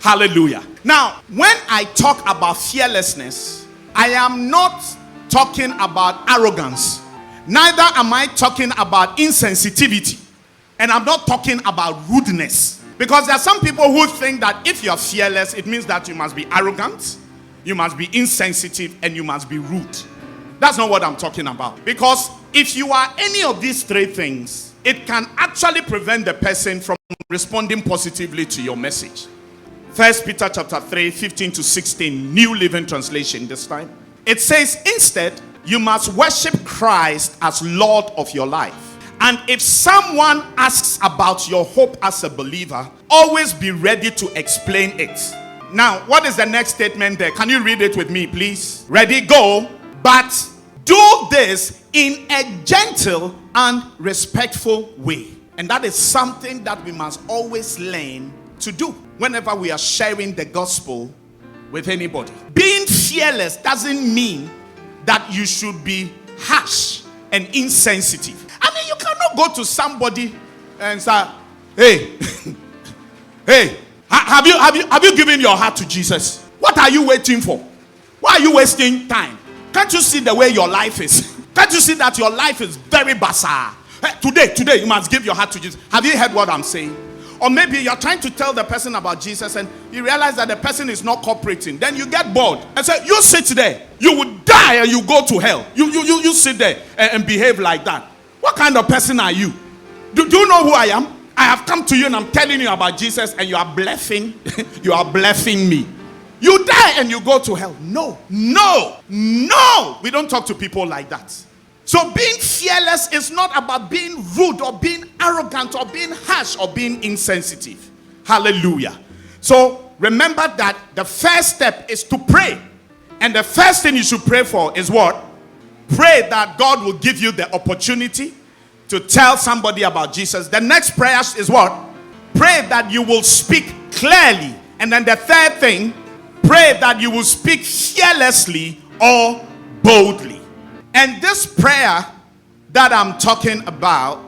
Hallelujah. Now, when I talk about fearlessness, I am not talking about arrogance. Neither am I talking about insensitivity. And I'm not talking about rudeness. Because there are some people who think that if you're fearless, it means that you must be arrogant, you must be insensitive, and you must be rude. That's not what I'm talking about. Because if you are any of these three things, it can actually prevent the person from responding positively to your message. 1 Peter chapter 3, 15 to 16, New Living Translation this time. It says, instead, you must worship Christ as Lord of your life. And if someone asks about your hope as a believer, always be ready to explain it. Now, what is the next statement there? Can you read it with me, please? Ready, go. But do this in a gentle and respectful way. And that is something that we must always learn to do whenever we are sharing the gospel with anybody. Being fearless doesn't mean that you should be harsh and insensitive. I mean, you cannot go to somebody and say, hey, hey, have you given your heart to Jesus? What are you waiting for? Why are you wasting time? Can't you see the way your life is? Can't you see that your life is very bizarre? Hey, today you must give your heart to Jesus. Have you heard what I'm saying? Or maybe you're trying to tell the person about Jesus and you realize that the person is not cooperating. Then you get bored and say, you sit there. You would die and you go to hell. You sit there and behave like that. What kind of person are you? Do you know who I am? I have come to you and I'm telling you about Jesus and you are bluffing. You are bluffing me. You die and you go to hell. No. We don't talk to people like that. So being fearless is not about being rude or being arrogant or being harsh or being insensitive. Hallelujah. So remember that the first step is to pray. And the first thing you should pray for is what? Pray that God will give you the opportunity to tell somebody about Jesus. The next prayer is what? Pray that you will speak clearly. And then the third thing, pray that you will speak fearlessly or boldly. And this prayer that I'm talking about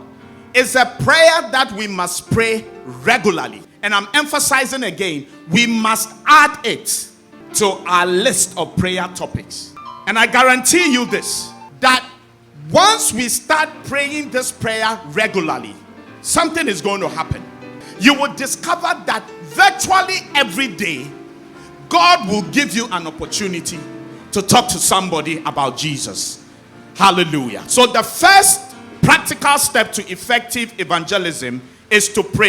is a prayer that we must pray regularly. And I'm emphasizing again, we must add it to our list of prayer topics. And I guarantee you this, that once we start praying this prayer regularly, something is going to happen. You will discover that virtually every day, God will give you an opportunity to talk to somebody about Jesus. Hallelujah. So the first practical step to effective evangelism is to pray.